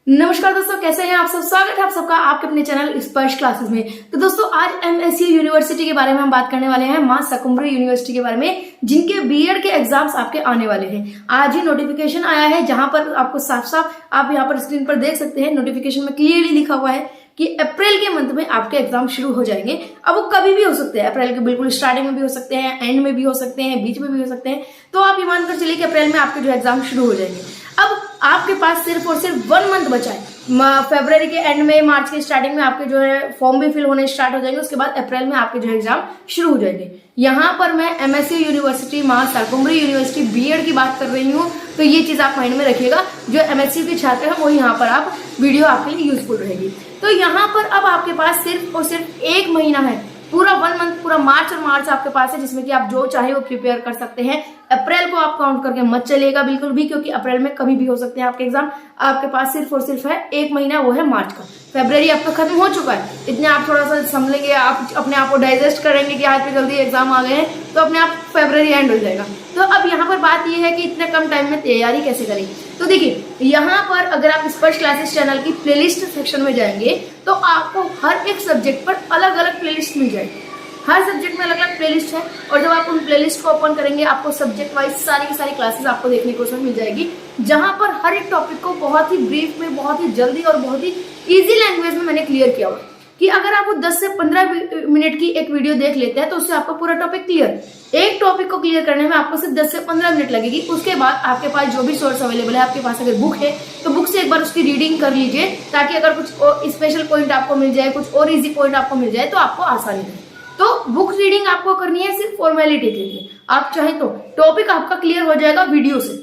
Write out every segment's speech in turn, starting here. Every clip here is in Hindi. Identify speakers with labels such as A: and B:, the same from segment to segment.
A: नमस्कार दोस्तों, कैसे हैं आप सब। स्वागत है आप सबका आपके अपने चैनल स्पर्श क्लासेस में। तो दोस्तों आज एमएसयू यूनिवर्सिटी के बारे में हम बात करने वाले हैं, मां शाकुंभरी यूनिवर्सिटी के बारे में, जिनके बीएड के एग्जाम्स आपके आने वाले हैं। आज ही नोटिफिकेशन आया है, जहां पर आपको साफ साफ आप यहाँ पर स्क्रीन पर देख सकते हैं। नोटिफिकेशन में क्लियरली लिखा हुआ है कि अप्रैल के मंथ में आपके एग्जाम शुरू हो जाएंगे। अब वो कभी भी हो सकते हैं, अप्रैल के बिल्कुल स्टार्टिंग में भी हो सकते हैं, एंड में भी हो सकते हैं, बीच में भी हो सकते हैं। तो आप ये मानकर चलिए कि अप्रैल में आपके जो एग्जाम शुरू हो जाएंगे। अब आपके पास सिर्फ और सिर्फ 1 मंथ बचा है। फरवरी के एंड में, मार्च के स्टार्टिंग में आपके जो है फॉर्म भी फिल होने स्टार्ट हो जाएंगे। उसके बाद अप्रैल में आपके जो एग्जाम शुरू हो जाएंगे। यहाँ पर मैं एमएसयू यूनिवर्सिटी, मां शाकुंभरी यूनिवर्सिटी बीएड की बात कर रही हूँ। तो ये चीज आप माइंड में रखिएगा, जो एमएसयू के छात्र हैं वो यहाँ पर आप वीडियो आपके लिए यूजफुल रहेगी। तो यहाँ पर अब आपके पास सिर्फ और सिर्फ 1 महीना है, पूरा 1 मंथ, पूरा मार्च और मार्च आपके पास है, जिसमें कि आप जो चाहे वो प्रिपेयर कर सकते हैं। अप्रैल को आप काउंट करके मत चलिएगा बिल्कुल भी, क्योंकि अप्रैल में कभी भी हो सकते हैं आपके एग्जाम। आपके पास सिर्फ और सिर्फ है 1 महीना, वो है मार्च का। फरवरी आपका खत्म हो चुका है, इतने आप थोड़ा सा समझेंगे, आप अपने आप को डाइजेस्ट करेंगे कि आज पे जल्दी एग्जाम आ गए हैं, तो अपने आप फरवरी एंड हो जाएगा। तो अब यहाँ पर बात यह है कि इतने कम टाइम में तैयारी कैसे करें। तो देखिए, यहाँ पर अगर आप स्पर्श क्लासेस चैनल की प्लेलिस्ट सेक्शन में जाएंगे तो आपको हर एक सब्जेक्ट पर अलग अलग प्लेलिस्ट मिल जाएगी। हर सब्जेक्ट में अलग अलग प्लेलिस्ट है, और जब आप उन प्लेलिस्ट को ओपन करेंगे आपको सब्जेक्ट वाइज सारी की सारी क्लासेस आपको देखने को उसमें मिल जाएगी, जहां पर हर एक टॉपिक को बहुत ही ब्रीफ में, बहुत ही जल्दी और बहुत ही इजी लैंग्वेज में मैंने क्लियर किया हुआ कि अगर आप वो 10 से 15 मिनट की एक वीडियो देख लेते हैं तो उससे आपका पूरा टॉपिक क्लियर। एक टॉपिक को क्लियर करने में आपको सिर्फ 10 से 15 मिनट लगेगी। उसके बाद आपके पास जो भी सोर्स अवेलेबल है, आपके पास अगर बुक है तो बुक से एक बार उसकी रीडिंग कर लीजिए, ताकि अगर कुछ स्पेशल पॉइंट आपको मिल जाए, कुछ और इजी पॉइंट आपको मिल जाए तो आपको आसानी रहे। तो बुक रीडिंग आपको करनी है सिर्फ फॉर्मेलिटी के लिए। आप चाहे तो टॉपिक आपका क्लियर हो जाएगा वीडियो से,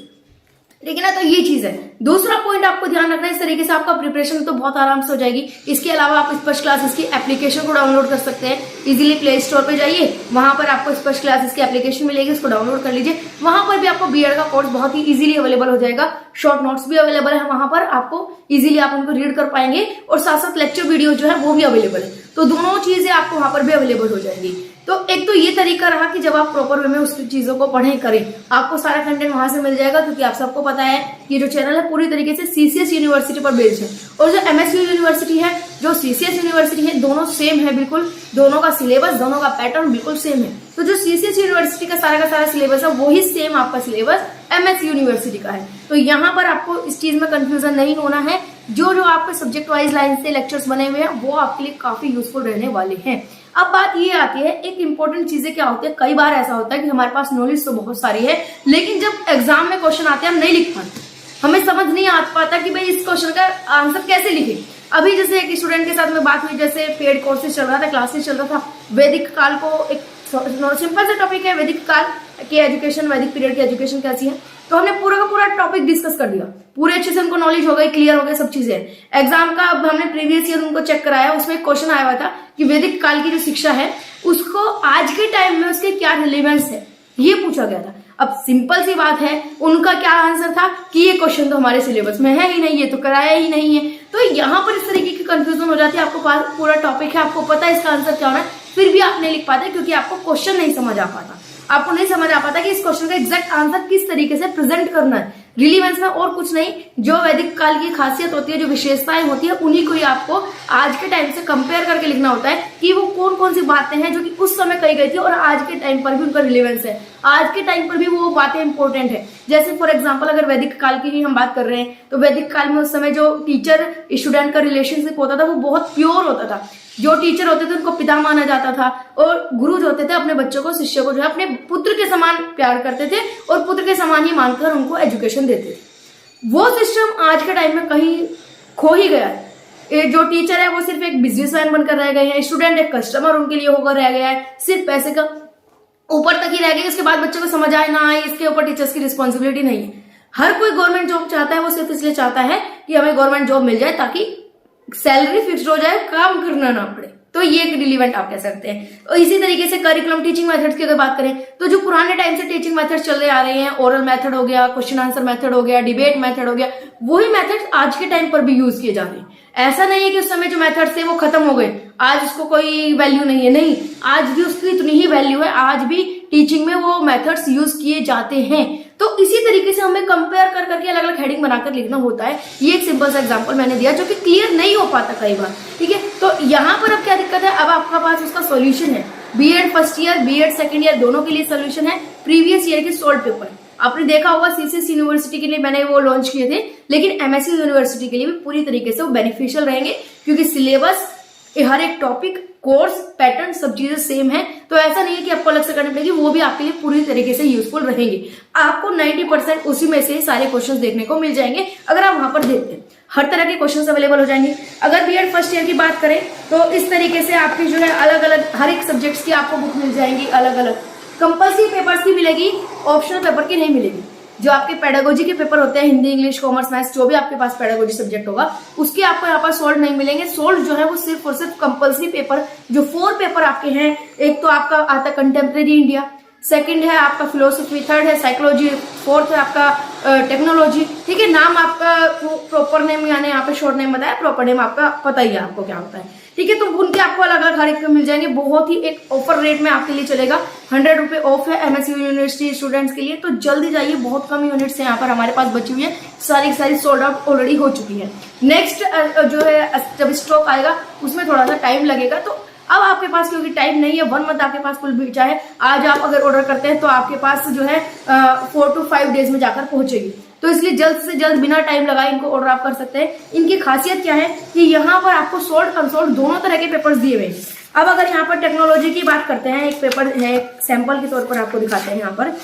A: ठीक है ना। तो ये चीज है। दूसरा पॉइंट आपको ध्यान रखना है, इस तरीके से आपका प्रिपरेशन तो बहुत आराम से हो जाएगी। इसके अलावा आप स्पर्श क्लासेस की एप्लीकेशन को डाउनलोड कर सकते हैं। इजीली प्ले स्टोर पे जाइए, वहां पर आपको स्पर्श क्लासेस की एप्लीकेशन मिलेगी, उसको डाउनलोड कर लीजिए। वहां पर भी आपको बीएड का कोर्स बहुत ही इजीली अवेलेबल हो जाएगा। शॉर्ट नोट्स भी अवेलेबल है वहां पर, आपको इजीली आप उनको रीड कर पाएंगे, और साथ साथ लेक्चर वीडियो जो है वो भी अवेलेबल है। तो दोनों चीजें आपको वहां पर भी अवेलेबल हो जाएंगी। तो एक तो ये तरीका रहा कि जब आप प्रॉपर वे में उस चीजों को पढ़ें करें, आपको सारा कंटेंट वहां से मिल जाएगा, क्योंकि आप सबको पता है कि जो चैनल है पूरी तरीके से सीसीएस यूनिवर्सिटी पर बेस्ड है, और जो एमएसयू यूनिवर्सिटी है, जो सीसीएस यूनिवर्सिटी है, दोनों सेम है बिल्कुल। दोनों का सिलेबस, दोनों का पैटर्न बिल्कुल सेम है। तो जो सीसीएस यूनिवर्सिटी का सारा सिलेबस है, वही सेम आपका सिलेबस एमएसयू यूनिवर्सिटी का है। तो यहाँ पर आपको इस चीज में कंफ्यूजन नहीं होना है। जो आपके सब्जेक्ट वाइज लाइन से लेक्चर्स बने हुए हैं वो आपके लिए काफी यूजफुल रहने वाले हैं। अब बात ये आती है, एक इंपॉर्टेंट चीजें क्या होती है, कई बार ऐसा होता है कि हमारे पास नॉलेज तो बहुत सारी है, लेकिन जब एग्जाम में क्वेश्चन आते हैं हम नहीं लिख पाते, हमें समझ नहीं आ पाता कि भाई इस क्वेश्चन का आंसर कैसे लिखे। अभी जैसे एक स्टूडेंट के साथ में बात हुई, जैसे पेड कोर्सेज चल रहा था, क्लासेस चल रहा था, वैदिक काल को, एक सिंपल सा टॉपिक है वैदिक काल की एजुकेशन, वैदिक पीरियड की एजुकेशन कैसी है। तो हमने पूरा का पूरा टॉपिक डिस्कस कर दिया, पूरे अच्छे से उनको नॉलेज हो गई, क्लियर हो गया सब चीजें। एग्जाम का हमने प्रीवियस ईयर उनको चेक कराया, उसमें एक क्वेश्चन आया हुआ था कि वैदिक काल की जो शिक्षा है उसको आज के टाइम में उसके क्या रिलेवेंस है, ये पूछा गया था। अब सिंपल सी बात है, उनका क्या आंसर था कि ये क्वेश्चन तो हमारे सिलेबस में है ही नहीं, ये तो कराया ही नहीं है। तो यहाँ पर इस तरीके की कंफ्यूजन हो जाती है। आपको पास पूरा टॉपिक है, आपको पता है इसका आंसर क्या होना है, फिर भी आप नहीं लिख पाते, क्योंकि आपको क्वेश्चन नहीं समझ आ पाता। आपको नहीं समझ आ पाता कि इस क्वेश्चन का एग्जैक्ट आंसर किस तरीके से प्रेजेंट करना है। रिलीवेंस में और कुछ नहीं, जो वैदिक काल की खासियत होती है, जो विशेषताएं होती है, उन्हीं को ही आपको आज के टाइम से कंपेयर करके लिखना होता है कि वो कौन कौन सी बातें हैं जो कि उस समय कही गई थी और आज के टाइम पर भी उनका रिलेवेंस है, आज के टाइम पर भी वो बातें इंपॉर्टेंट है। जैसे फॉर एग्जाम्पल अगर वैदिक काल की ही हम बात कर रहे हैं, तो वैदिक काल में उस समय जो टीचर स्टूडेंट का रिलेशनशिप होता था वो बहुत प्योर होता था। जो टीचर होते थे उनको पिता माना जाता था, और गुरु जो होते थे अपने बच्चों को, शिष्य को जो है अपने पुत्र के समान प्यार करते थे, और पुत्र के समान ही मानकर उनको एजुकेशन देते थे। वो सिस्टम आज के टाइम में कहीं खो ही गया है। जो टीचर है वो सिर्फ एक बिजनेसमैन बनकर रह गए हैं, स्टूडेंट एक कस्टमर उनके लिए होकर रह गया है, सिर्फ पैसे का ऊपर तक ही रह गई। उसके बाद बच्चों को समझ आए ना आए, इसके ऊपर टीचर्स की रिस्पॉन्सिबिलिटी नहीं है। हर कोई गवर्नमेंट जॉब चाहता है, वो सिर्फ इसलिए चाहता है कि हमें गवर्नमेंट जॉब मिल जाए, ताकि सैलरी फिक्स्ड हो जाए, काम करना ना पड़े। तो ये एक रिलीवेंट आप कह सकते हैं। और इसी तरीके से करिकुलम टीचिंग मेथड्स की अगर बात करें, तो जो पुराने टाइम से टीचिंग मेथड्स चल रहे आ रहे हैं, ओरल मेथड हो गया, क्वेश्चन आंसर मेथड हो गया, डिबेट मेथड हो गया, वही मेथड्स आज के टाइम पर भी यूज किए जा रहे हैं। ऐसा नहीं है कि उस समय जो मेथड्स थे वो खत्म हो गए, आज उसको कोई वैल्यू नहीं है, नहीं, आज भी उसकी इतनी ही वैल्यू है। आज भी टीचिंग में वो मेथड्स यूज किए जाते हैं। तो इसी तरीके से हमें कंपेयर कर करके अलग अलग हेडिंग बनाकर लिखना होता है। ये एक सिंपल सा एग्जांपल मैंने दिया जो कि क्लियर नहीं हो पाता कई बार, ठीक है। तो यहाँ पर अब क्या दिक्कत है, अब आपका पास उसका सॉल्यूशन है। B Ed first year, B Ed second year दोनों के लिए सॉल्यूशन है। प्रीवियस ईयर के सोल्व पेपर आपने देखा होगा, सीसीएस यूनिवर्सिटी के लिए मैंने वो लॉन्च किए थे, लेकिन एमएससी यूनिवर्सिटी के लिए भी पूरी तरीके से वो बेनिफिशियल रहेंगे, क्योंकि सिलेबस, हर एक टॉपिक, कोर्स पैटर्न सब चीजें सेम है। तो ऐसा नहीं है कि आपको अलग से करनी पड़ेगी, वो भी आपके लिए पूरी तरीके से यूजफुल रहेंगे। आपको 90% उसी में से सारे क्वेश्चंस देखने को मिल जाएंगे अगर आप वहां पर देखते हैं। हर तरह के क्वेश्चंस अवेलेबल हो जाएंगे। अगर बीएड फर्स्ट ईयर की बात करें तो इस तरीके से आपकी जो है अलग अलग हर एक सब्जेक्ट्स की आपको बुक मिल जाएंगी, अलग अलग कंपल्सरी पेपर्स की मिलेगी, ऑप्शनल पेपर की नहीं मिलेगी। जो आपके पेडागोजी के पेपर होते हैं, हिंदी, इंग्लिश, कॉमर्स, मैथ्स, जो भी आपके पास पेडागोजी सब्जेक्ट होगा, उसके आपको यहाँ पर सोल्व नहीं मिलेंगे। सोल्व जो है वो सिर्फ और सिर्फ कंपल्सरी पेपर, जो 4 पेपर आपके हैं। एक तो आपका आता है कंटेम्प्रेरी इंडिया, सेकंड है आपका फिलोसफी, थर्ड है साइकोलॉजी, फोर्थ है आपका टेक्नोलॉजी, ठीक है। नाम आपका प्रॉपर नेम यानी यहाँ पे शॉर्ट नेम बताया, प्रॉपर नेम आपका पता ही है आपको क्या होता है, ठीक है। तो उनके आपको अलग अलग हर एक मिल जाएंगे। बहुत ही एक ऑफर रेट में आपके लिए चलेगा, 100 रुपए ऑफ है एमएससी यूनिवर्सिटी स्टूडेंट्स के लिए। तो जल्दी जाइए, बहुत कम यूनिट्स है यहाँ पर हमारे पास बची हुई है, सारी सोल्ड आउट ऑलरेडी हो चुकी है। नेक्स्ट जो है जब स्टॉक आएगा उसमें थोड़ा सा टाइम लगेगा। तो अब आपके पास क्योंकि टाइम नहीं है, 1 मंथ आपके पास कुल बचा है, आज आप अगर ऑर्डर करते हैं तो आपके पास जो है 4 to 5 डेज में जाकर पहुंचेगी। तो इसलिए जल्द से जल्द बिना टाइम लगाए इनको ऑर्डर आप कर सकते हैं। इनकी खासियत क्या है कि यहाँ पर आपको सोल्ड कंसोल्ड दोनों तरह के पेपर्स दिए हुए हैं। अब अगर यहाँ पर टेक्नोलॉजी की बात करते हैं, एक पेपर है सैंपल के तौर पर आपको दिखाते हैं। यहाँ पर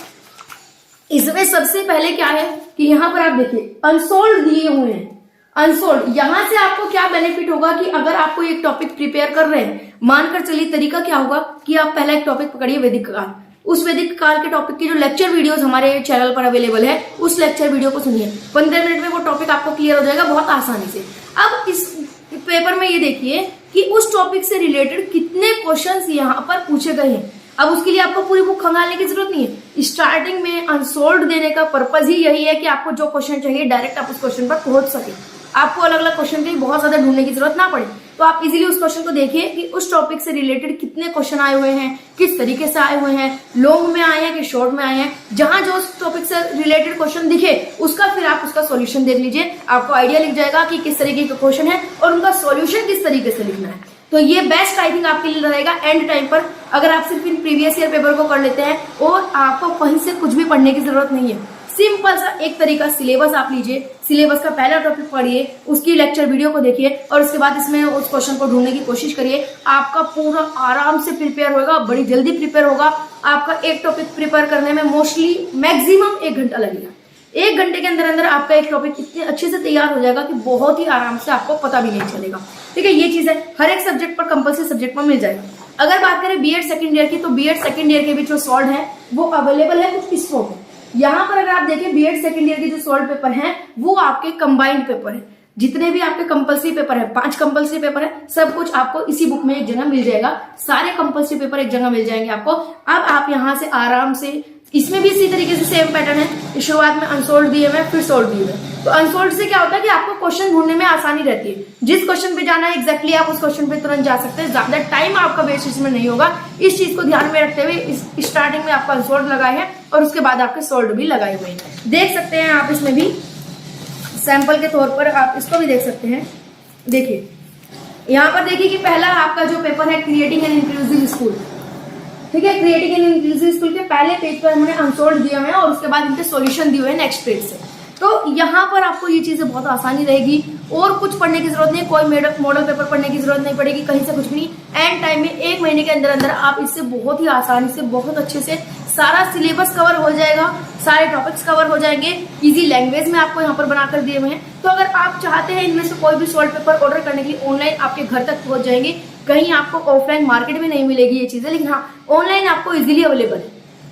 A: इसमें सबसे पहले क्या है कि यहाँ पर आप देखिए अनसोल्ड दिए हुए हैं। अनसोल्ड, यहां से आपको क्या बेनिफिट होगा कि अगर आपको एक टॉपिक प्रिपेयर कर रहे हैं, मानकर चलिए तरीका क्या होगा कि आप पहला एक टॉपिक पकड़िए वैदिक काल, उस वैदिक काल के टॉपिक की जो लेक्चर वीडियोस हमारे चैनल पर अवेलेबल है, उस लेक्चर वीडियो को सुनिए। 15 मिनट में वो टॉपिक आपको क्लियर हो जाएगा बहुत आसानी से। अब इस पेपर में ये देखिए कि उस टॉपिक से रिलेटेड कितने क्वेश्चंस यहाँ पर पूछे गए हैं। अब उसके लिए आपको पूरी बुक खंगालने की जरूरत नहीं है। स्टार्टिंग में अनसोल्ड देने का पर्पज ही यही है कि आपको जो क्वेश्चन चाहिए डायरेक्ट आप उस क्वेश्चन पर पहुंच सके, आपको अलग अलग क्वेश्चन के लिए बहुत ज्यादा ढूंढने की जरूरत ना पड़े। तो आप इजीली उस क्वेश्चन को देखिए कि उस टॉपिक से रिलेटेड कितने क्वेश्चन आए हुए हैं, किस तरीके से आए हुए हैं, लॉन्ग में आए हैं कि शॉर्ट में आए हैं। जहां जो उस टॉपिक से रिलेटेड क्वेश्चन दिखे उसका फिर आप उसका सॉल्यूशन देख लीजिए, आपको आइडिया लिख जाएगा कि किस तरीके का क्वेश्चन है और उनका सॉल्यूशन किस तरीके से लिखना है। तो ये बेस्ट आई थिंक आपके लिए रहेगा एंड टाइम पर, अगर आप सिर्फ इन प्रीवियस ईयर पेपर को कर लेते हैं और आपको कहीं से कुछ भी पढ़ने की जरूरत नहीं है। सिंपल सा एक तरीका, सिलेबस आप लीजिए, सिलेबस का पहला टॉपिक पढ़िए, उसकी लेक्चर वीडियो को देखिए और उसके बाद इसमें उस क्वेश्चन को ढूंढने की कोशिश करिए। आपका पूरा आराम से प्रिपेयर होगा, बड़ी जल्दी प्रिपेयर होगा। आपका एक टॉपिक प्रिपेयर करने में मोस्टली मैक्सिमम 1 घंटा लगेगा। 1 घंटे के अंदर अंदर आपका एक टॉपिक इतने अच्छे से तैयार हो जाएगा कि बहुत ही आराम से आपको पता भी नहीं चलेगा, ठीक है। ये चीज है, हर एक सब्जेक्ट पर कंपल्सरी सब्जेक्ट में मिल जाएगा। अगर बात करें बीएड सेकंड ईयर की, तो बीएड सेकंड ईयर के भी जो सॉल्व है वो अवेलेबल है कुछ इस फॉर्म में। यहाँ पर अगर आप देखें बीएड सेकंड ईयर के जो सॉल्व पेपर हैं वो आपके कंबाइंड पेपर है। जितने भी आपके कंपल्सरी पेपर है, 5 कंपल्सरी पेपर है, सब कुछ आपको इसी बुक में एक जगह मिल जाएगा। सारे कंपल्सरी पेपर एक जगह मिल जाएंगे आपको। अब आप यहाँ से आराम से, इसमें भी इसी तरीके से सेम पैटर्न है, शुरुआत में अनसोल्ड दिए हुए फिर सोल्ड दिए हुए। तो अनसोल्ड से क्या होता है कि आपको क्वेश्चन ढूंढने में आसानी रहती है। जिस क्वेश्चन पे जाना है एग्जैक्टली आप उस क्वेश्चन पे तुरंत जा सकते हैं, ज्यादा टाइम आपका वेस्ट इसमें नहीं होगा। इस चीज को ध्यान में रखते हुए स्टार्टिंग में आपका अनसोल्ड लगाए हैं और उसके बाद आपके सोल्ड भी लगाए हुए हैं। देख सकते हैं आप इसमें भी सैंपल के तौर पर आप इसको भी देख सकते हैं। देखिए यहाँ पर देखिए कि पहला आपका जो पेपर है क्रिएटिंग एन इंक्लूसिव स्कूल, ठीक है। क्रिएटिंग एन इंक्लूसिव स्कूल के पहले पेज पर हमने अनसोल्ड दिए हुए हैं और उसके बाद इनके सॉल्यूशन दिए हुए हैं नेक्स्ट पेज से। तो यहाँ पर आपको ये चीजें बहुत आसानी रहेगी और कुछ पढ़ने की जरूरत नहीं, कोई मॉडल पेपर पढ़ने की जरूरत नहीं पड़ेगी, कहीं से कुछ भी नहीं। एंड टाइम में 1 महीने के अंदर अंदर आप इससे बहुत ही आसानी से, बहुत अच्छे से सारा सिलेबस कवर हो जाएगा, सारे टॉपिक्स कवर हो जाएंगे। इजी लैंग्वेज में आपको यहाँ पर बनाकर दिए हुए हैं। तो अगर आप चाहते हैं इनमें से कोई भी सॉल्व पेपर ऑर्डर करने के लिए, ऑनलाइन आपके घर तक पहुंच जाएंगे। कहीं आपको ऑफलाइन मार्केट में नहीं मिलेगी ये चीजें, लेकिन हाँ ऑनलाइन आपको इजीली अवेलेबल है।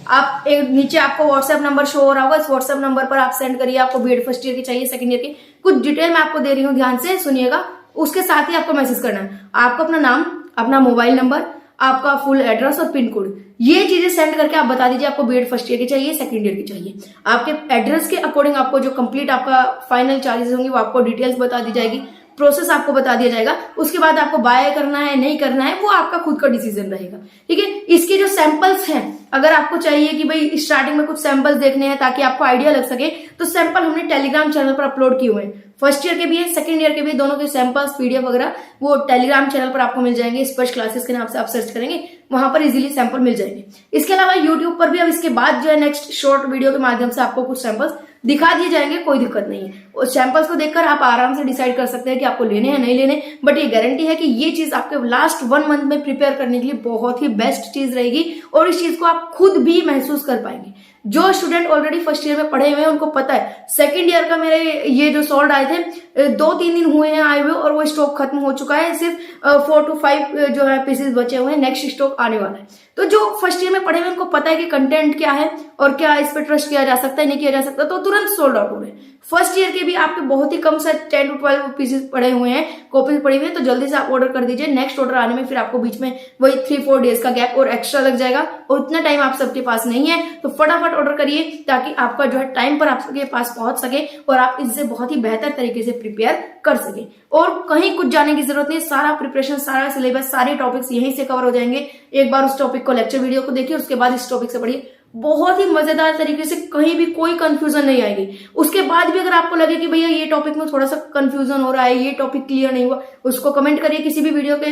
A: आप एक नीचे आपको व्हाट्सएप नंबर शो हो रहा होगा, इस व्हाट्सएप नंबर पर आप सेंड करिए। आपको बीएड फर्स्ट ईयर की चाहिए, सेकंड ईयर की, कुछ डिटेल मैं आपको दे रही हूँ, ध्यान से सुनिएगा। उसके साथ ही आपको मैसेज करना है, आपको अपना नाम, अपना मोबाइल नंबर, आपका फुल एड्रेस और पिन कोड, ये चीजें सेंड करके आप बता दीजिए आपको बीएड फर्स्ट ईयर की चाहिए, सेकंड ईयर की चाहिए। आपके एड्रेस के अकॉर्डिंग आपको जो कंप्लीट आपका फाइनल चार्जेस होंगे वो आपको डिटेल्स बता दी जाएगी। प्रोसेस आपको बता दिया जाएगा। उसके बाद आपको बाय करना है नहीं करना है वो आपका खुद का डिसीजन रहेगा, ठीक है। इसके जो सैंपल्स हैं, अगर आपको चाहिए कि भाई स्टार्टिंग में कुछ सैंपल्स देखने हैं ताकि आपको आइडिया लग सके, तो सैंपल हमने टेलीग्राम चैनल पर अपलोड किए हुए हैं। फर्स्ट ईयर के भी है, सेकंड ईयर के भी, दोनों के सैंपल्स पीडीएफ वगैरह वो टेलीग्राम चैनल पर आपको मिल जाएंगे। स्पर्श क्लासेस के नाम से आप सर्च करेंगे, वहां पर इजीली सैंपल मिल जाएंगे। इसके अलावा यूट्यूब पर भी अब इसके बाद जो है नेक्स्ट शॉर्ट वीडियो के माध्यम से आपको कुछ सैंपल्स दिखा दिए जाएंगे, कोई दिक्कत नहीं है। उस सैंपल्स को देखकर आप आराम से डिसाइड कर सकते हैं कि आपको लेने हैं नहीं लेने, बट ये गारंटी है कि ये चीज आपके लास्ट 1 मंथ में प्रिपेयर करने के लिए बहुत ही बेस्ट चीज रहेगी और इस चीज को आप खुद भी महसूस कर पाएंगे। जो स्टूडेंट ऑलरेडी फर्स्ट ईयर में पढ़े हुए हैं उनको पता है, सेकंड ईयर का मेरे ये जो सॉल्ट आए थे 2-3 दिन हुए हैं आए हुए और वो स्टॉक खत्म हो चुका है, सिर्फ 4 to 5 जो है पीसेस बचे हुए हैं, नेक्स्ट स्टॉक आने वाला है। तो जो फर्स्ट ईयर में पढ़े हुए उनको पता है कि कंटेंट क्या है और क्या इस पर ट्रस्ट किया जा सकता है नहीं किया जा सकता, तो तुरंत सोल्ड आउट हो रहे हैं। फर्स्ट ईयर के भी आपके बहुत ही कम से 10 to 12 पीसेस पड़े हुए हैं, कॉपीज पड़ी हुई है, तो जल्दी से आप ऑर्डर कर दीजिए। नेक्स्ट ऑर्डर आने में फिर आपको बीच में वही 3-4 डेज का गैप और एक्स्ट्रा लग जाएगा और उतना टाइम आप सबके पास नहीं है, तो फटाफट ऑर्डर करिए ताकि आपका जो है टाइम पर आपके पास पहुंच सके और आप इससे बहुत ही बेहतर तरीके से प्रिपेयर कर सके। और कहीं कुछ जाने की जरूरत नहीं, सारा प्रिपरेशन, सारा सिलेबस, सारे टॉपिक्स यहीं से कवर हो जाएंगे। एक बार उस टॉपिक को लेक्चर वीडियो को देखिए, उसके बाद इस टॉपिक से पढ़िए, बहुत ही मजेदार तरीके से, कहीं भी कोई कंफ्यूजन नहीं आएगी। उसके बाद भी अगर आपको लगे कि भैया ये टॉपिक में थोड़ा सा कंफ्यूजन हो रहा है, ये टॉपिक क्लियर नहीं हुआ, उसको कमेंट करिए किसी भी वीडियो के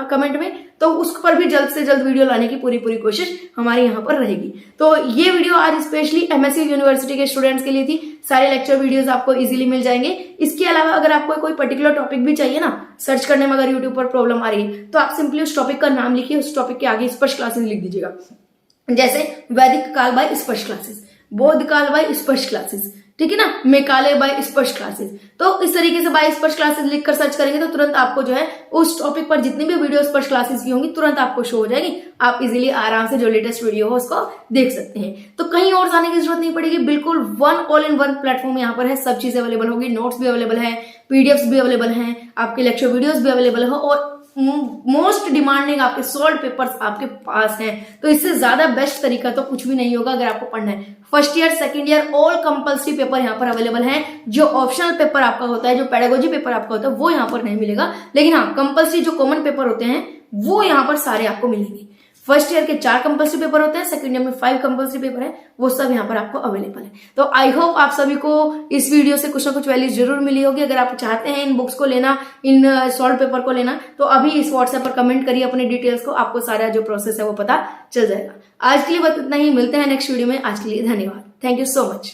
A: कमेंट में, तो उस पर भी जल्द से जल्द वीडियो लाने की पूरी कोशिश हमारी यहाँ पर रहेगी। तो ये वीडियो आज स्पेशली एमएससी यूनिवर्सिटी के स्टूडेंट्स के लिए थी। सारे लेक्चर वीडियोस आपको इजीली मिल जाएंगे। इसके अलावा अगर आपको कोई पर्टिकुलर टॉपिक भी चाहिए ना, सर्च करने में अगर यूट्यूब पर प्रॉब्लम आ रही है, तो आप सिंपली उस टॉपिक का नाम लिखिए, उस टॉपिक के आगे स्पर्श क्लासेस लिख दीजिएगा। जैसे वैदिक काल बाय स्पर्श क्लासेस, बौद्ध काल बाय स्पर्श क्लासेस, ठीक है ना, मेकालय बाय स्पर्श क्लासेस। तो इस तरीके से बाय स्पर्श क्लासेस लिखकर सर्च करेंगे तो तुरंत आपको जो है उस टॉपिक पर जितनी भी वीडियो स्पर्श क्लासेस की होंगी तुरंत आपको शो हो जाएगी। आप इजीली आराम से जो लेटेस्ट वीडियो हो उसको देख सकते हैं। तो कहीं और जाने की जरूरत नहीं पड़ेगी, बिल्कुल ऑल इन वन प्लेटफॉर्म यहाँ पर है। सब चीजें अवेलेबल होगी, नोट्स भी अवेलेबल है, पीडीएफ्स भी अवेलेबल हैं, आपके लेक्चर वीडियोस भी अवेलेबल है और मोस्ट डिमांडिंग आपके सॉल्व पेपर्स आपके पास हैं। तो इससे ज्यादा बेस्ट तरीका तो कुछ भी नहीं होगा अगर आपको पढ़ना है। First year, second year all compulsory paper यहाँ पर अवेलेबल हैं। जो ऑप्शनल पेपर आपका होता है, जो पेडागोजी पेपर आपका होता है, वो यहाँ पर नहीं मिलेगा, लेकिन हाँ कंपल्सरी जो कॉमन पेपर होते हैं वो यहाँ पर सारे आपको मिलेंगे। फर्स्ट ईयर के 4 कंपल्सरी पेपर होते हैं, सेकंड ईयर में 5 कंपल्सरी पेपर है, वो सब यहाँ पर आपको अवेलेबल है। तो आई होप आप सभी को इस वीडियो से कुछ ना कुछ वैल्यू जरूर मिली होगी। अगर आप चाहते हैं इन बुक्स को लेना, इन सॉल्व पेपर को लेना, तो अभी इस व्हाट्सएप पर कमेंट करिए अपने डिटेल्स को, आपको सारा जो प्रोसेस है वो पता चल जाएगा। आज के लिए बस इतना ही, मिलते हैं नेक्स्ट वीडियो में। आज के लिए धन्यवाद, थैंक यू सो मच।